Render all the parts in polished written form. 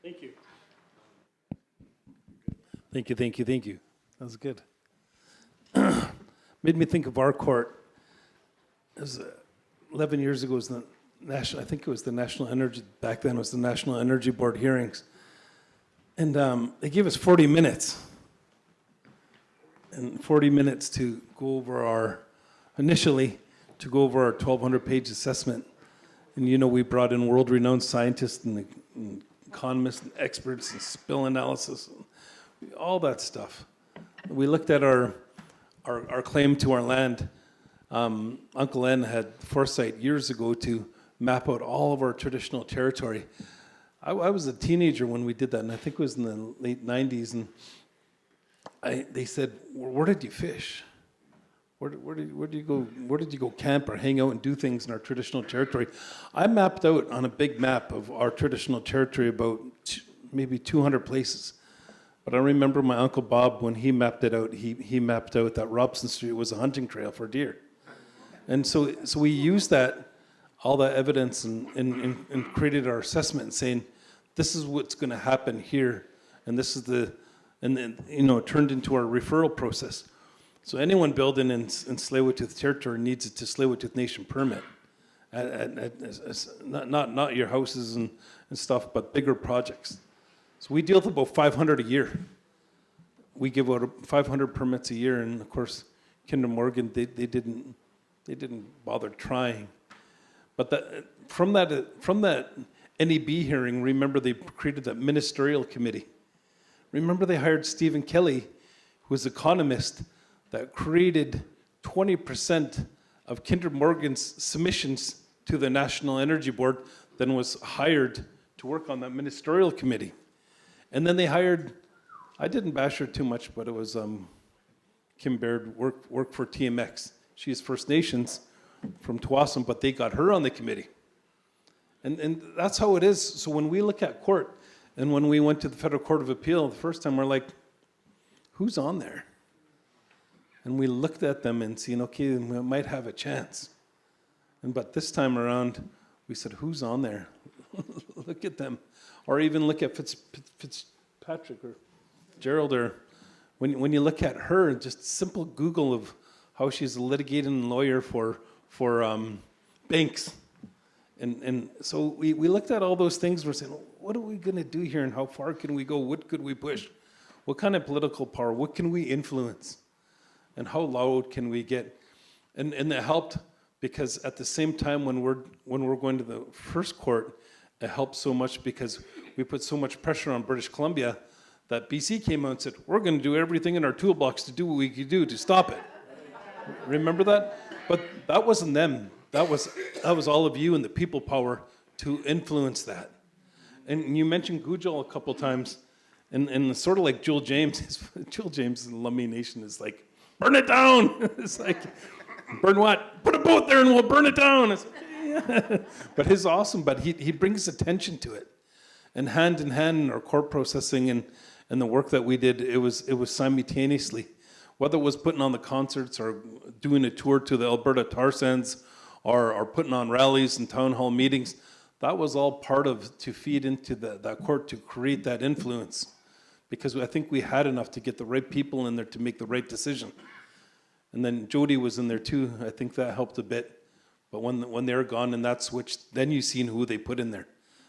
Thank you. Thank you. That was good. Made me think of our court. It was 11 years ago. It was the national. I think it was the National Energy. Back then, it was the National Energy Board hearings, and they gave us 40 minutes, and 40 minutes to go over our 1,200-page assessment. And we brought in world-renowned scientists and economists and experts and spill analysis, and all that stuff. We looked at our claim to our land. Uncle N had foresight years ago to map out all of our traditional territory. I was a teenager when we did that, and I think it was in the late 90s. And they said, "Where did you fish? Where did you go? Where did you go camp or hang out and do things in our traditional territory?" I mapped out on a big map of our traditional territory about maybe 200 places. But I remember my Uncle Bob, when he mapped it out, he mapped out that Robson Street was a hunting trail for deer. And so we used all that evidence and created our assessment saying, this is what's going to happen here. And this is it turned into our referral process. So anyone building in Tsleil-Waututh territory needs a Tsleil-Waututh Nation permit. Not your houses and stuff, but bigger projects. So we deal with about 500 a year. We give out 500 permits a year, and of course, Kinder Morgan, they didn't bother trying. But from that NEB hearing, remember they created that ministerial committee. Remember they hired Stephen Kelly, who was an economist, that created 20% of Kinder Morgan's submissions to the National Energy Board, then was hired to work on that ministerial committee. And then they hired, I didn't bash her too much, but it was Kim Baird, worked for TMX. She's First Nations from Tsawwassen, but they got her on the committee. And that's how it is. So when we look at court, and when we went to the Federal Court of Appeal the first time, we're like, who's on there? And we looked at them and seen, okay, we might have a chance. But this time around, we said, who's on there? Look at them. Or even look at Fitzpatrick or Gerald, or when you look at her, just simple Google of how she's a litigating lawyer for banks. And so we looked at all those things. We're saying, what are we going to do here, and how far can we go? What could we push? What kind of political power? What can we influence? And how loud can we get? And that helped, because at the same time when we're going to the first court, it helped so much because we put so much pressure on British Columbia that BC came out and said, we're going to do everything in our toolbox to do what we could do to stop it. Remember that? But that wasn't them. That was all of you and the people power to influence that. And you mentioned Gujal a couple times, and sort of like Joel James. Joel James in the Lummi Nation is like, burn it down. It's like, burn what? Put a boat there and we'll burn it down. It's like, yeah. But he's awesome, but he brings attention to it. And hand in hand in our court processing and the work that we did, it was simultaneously. Whether it was putting on the concerts or doing a tour to the Alberta tar sands or putting on rallies and town hall meetings, that was all part of to feed into that court to create that influence. Because I think we had enough to get the right people in there to make the right decision. And then Jody was in there too. I think that helped a bit. But when they're gone and that switched, then you seen who they put in there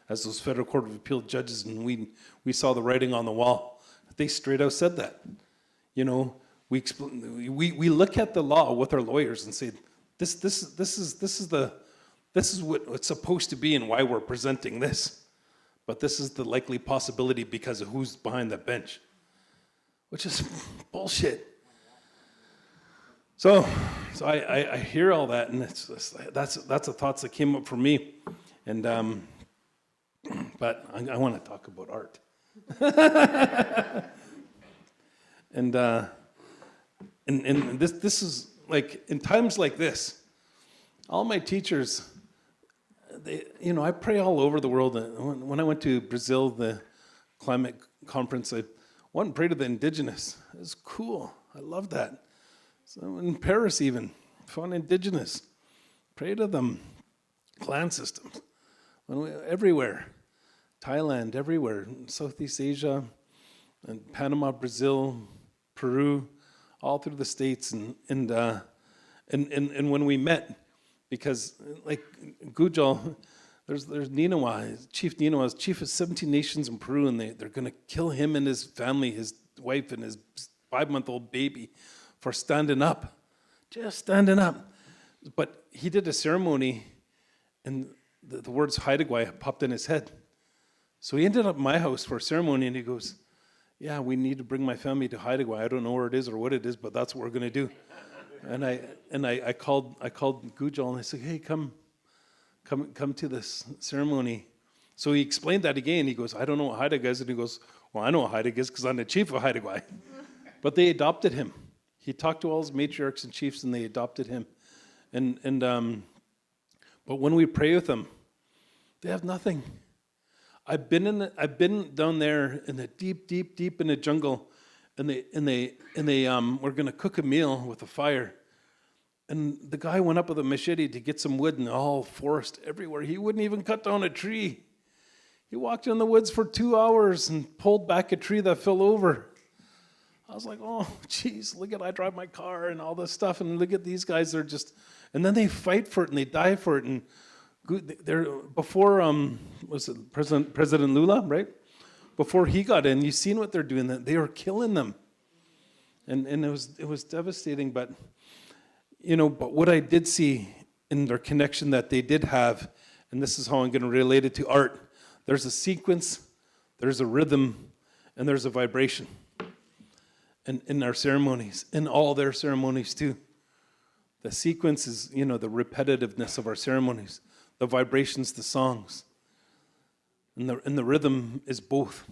as those Federal Court of Appeal judges, and we saw the writing on the wall. They straight out said that. We look at the law with our lawyers and say, this is what it's supposed to be and why we're presenting this. But this is the likely possibility because of who's behind that bench, which is bullshit. So I hear all that, and that's the thoughts that came up for me, and but I want to talk about art, and this is like in times like this, all my teachers. I pray all over the world. When I went to Brazil, the climate conference, I went and prayed to the indigenous. It was cool. I love that. So in Paris even, found indigenous. Pray to them. Clan systems. Everywhere. Thailand, everywhere, Southeast Asia, and Panama, Brazil, Peru, all through the States, and when we met, because like Gujal, there's Ninawa, Chief Ninawa is chief of 17 nations in Peru, and they're going to kill him and his family, his wife and his 5-month-old baby, for standing up, just standing up. But he did a ceremony, and the words Haidagwai popped in his head. So he ended up at my house for a ceremony, and he goes, yeah, we need to bring my family to Haidagwai. I don't know where it is or what it is, but that's what we're going to do. And I called Gujal, and I said, hey, come to this ceremony. So he explained that again. He goes, I don't know what Haidagwai is. And he goes, well, I know what Haidagwai is because I'm the chief of Haidagwai. But they adopted him. He talked to all his matriarchs and chiefs, and they adopted him. But when we pray with them, they have nothing. I've been down there in the deep in the jungle, and they were going to cook a meal with a fire, and the guy went up with a machete to get some wood, and all forest everywhere. He wouldn't even cut down a tree. He walked in the woods for 2 hours and pulled back a tree that fell over. I was like, oh, geez, look at I drive my car and all this stuff, and look at these guys. They're just, and then they fight for it and they die for it. And they're before was it President Lula, right? Before he got in, you seen what they're doing. That they were killing them, and it was devastating. But but what I did see in their connection that they did have, and this is how I'm going to relate it to art. There's a sequence, there's a rhythm, and there's a vibration. In our ceremonies, in all their ceremonies too. The sequence is, the repetitiveness of our ceremonies, the vibrations, the songs, and the rhythm is both.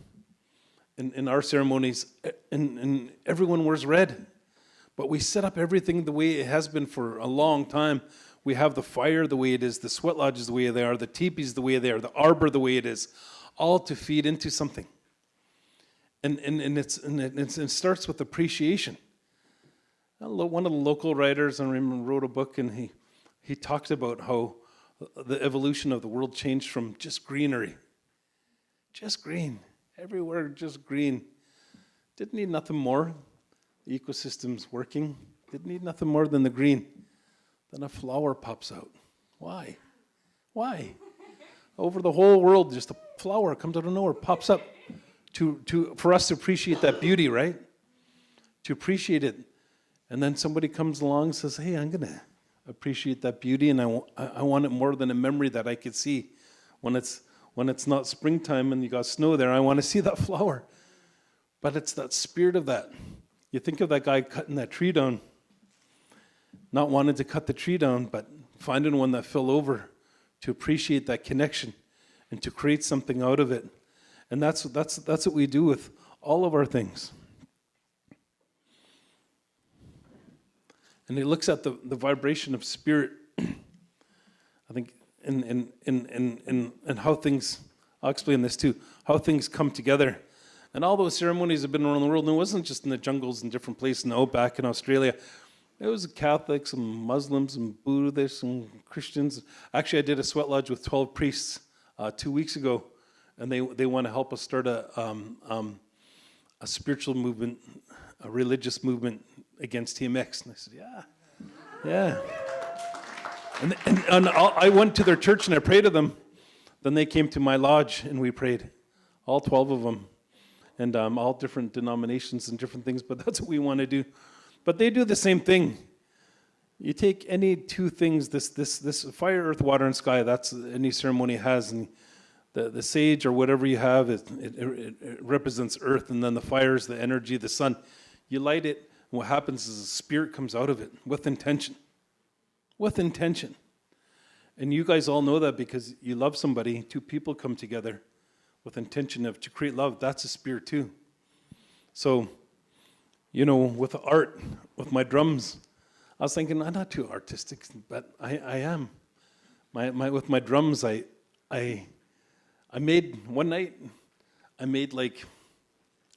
In our ceremonies, and everyone wears red, but we set up everything the way it has been for a long time. We have the fire the way it is, the sweat lodges the way they are, the teepees the way they are, the arbor the way it is, all to feed into something. And it starts with appreciation. One of the local writers, I remember, wrote a book, and he talked about how the evolution of the world changed from just greenery, just green, everywhere, just green. Didn't need nothing more. The ecosystem's working. Didn't need nothing more than the green. Then a flower pops out. Why? Over the whole world, just a flower comes out of nowhere, pops up. For us to appreciate that beauty, right? To appreciate it. And then somebody comes along and says, hey, I'm going to appreciate that beauty, and I want it more than a memory that I could see. When it's not springtime and you got snow there, I want to see that flower. But it's that spirit of that. You think of that guy cutting that tree down, not wanting to cut the tree down, but finding one that fell over to appreciate that connection and to create something out of it. And that's what we do with all of our things. And he looks at the vibration of spirit. I think in how things, I'll explain this too, how things come together. And all those ceremonies have been around the world, and it wasn't just in the jungles and different places in the outback in Australia. It was Catholics and Muslims and Buddhists and Christians. Actually, I did a sweat lodge with 12 priests 2 weeks ago. And they want to help us start a spiritual movement, a religious movement against TMX. And I said, yeah. And I went to their church and I prayed to them. Then they came to my lodge and we prayed, all 12 of them, and all different denominations and different things. But that's what we want to do. But they do the same thing. You take any two things, this fire, earth, water, and sky. That's any ceremony has. And the sage or whatever you have, it represents earth, and then the fire is the energy, the sun. You light it, and what happens is a spirit comes out of it with intention. With intention. And you guys all know that because you love somebody. Two people come together with intention to create love. That's a spirit too. So, with art, with my drums, I was thinking, I'm not too artistic, but I am. With my drums, I made, one night, I made like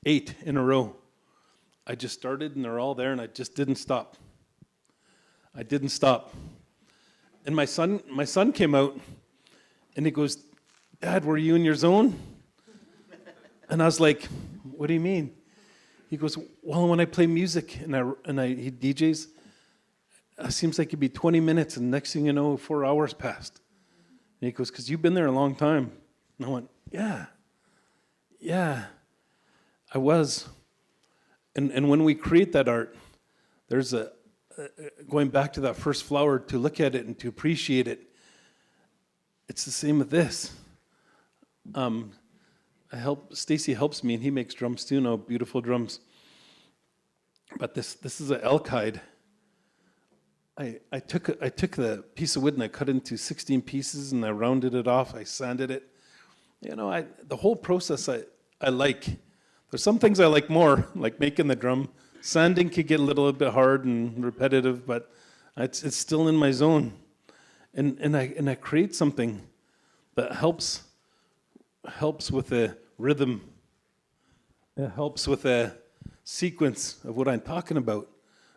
8 in a row. I just started and they're all there and I just didn't stop. I didn't stop. And my son came out and he goes, Dad, were you in your zone? And I was like, what do you mean? He goes, well, when I play music and he DJs, it seems like it'd be 20 minutes, and next thing you know, 4 hours passed. And he goes, because you've been there a long time. And I went, yeah, I was. And when we create that art, there's going back to that first flower, to look at it and to appreciate it. It's the same with this. Stacy helps me, and he makes drums too now, beautiful drums. But this is an elk hide. I took the piece of wood and I cut it into 16 pieces and I rounded it off. I sanded it. The whole process I like. There's some things I like more, like making the drum. Sanding could get a little bit hard and repetitive, but it's still in my zone. And I create something that helps with the rhythm. It helps with the sequence of what I'm talking about,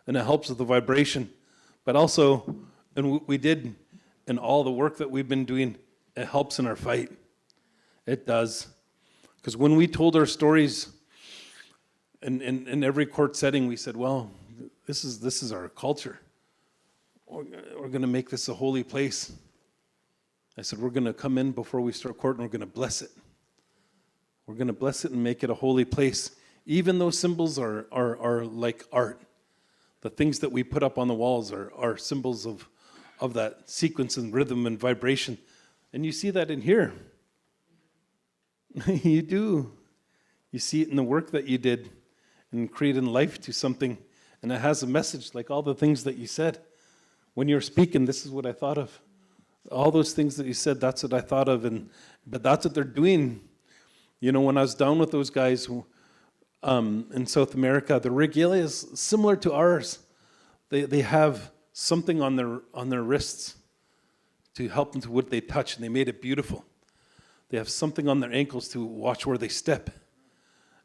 and it helps with the vibration. But also, and we did, in all the work that we've been doing, it helps in our fight. It does. Because when we told our stories in every court setting, we said, well, this is our culture. We're going to make this a holy place. I said, we're going to come in before we start court and we're going to bless it. We're going to bless it and make it a holy place. Even though symbols are like art. The things that we put up on the walls are symbols of that sequence and rhythm and vibration. And you see that in here. You do. You see it in the work that you did and creating life to something. And it has a message, like all the things that you said. When you're speaking, this is what I thought of. All those things that you said, that's what I thought of. But that's what they're doing. When I was down with those guys in South America, the regalia is similar to ours. They have something on their wrists to help them to what they touch, and they made it beautiful. They have something on their ankles to watch where they step.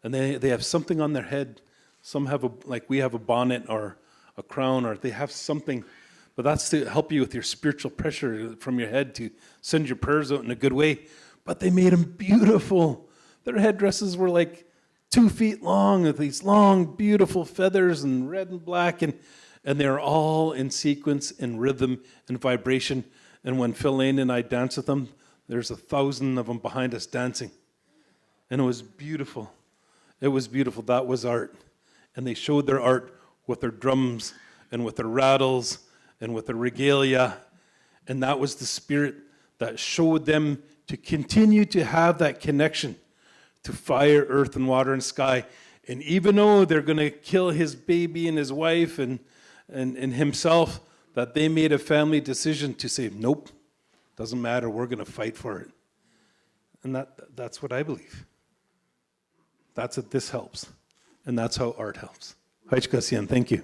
And they have something on their head. Some have like we have a bonnet or a crown, or they have something. But that's to help you with your spiritual pressure from your head to send your prayers out in a good way. But they made them beautiful. Their headdresses were like 2 feet long with these long, beautiful feathers and red and black. And they're all in sequence and rhythm and vibration. And when Phil Lane and I dance with them, there's 1,000 of them behind us dancing. And it was beautiful. It was beautiful. That was art. And they showed their art with their drums and with their rattles and with their regalia. And that was the spirit that showed them to continue to have that connection to fire, earth, and water and sky. And even though they're going to kill his baby and his wife and himself, that they made a family decision to say, nope, doesn't matter, we're going to fight for it. And that's what I believe. That's what this helps. And that's how art helps. Thank you.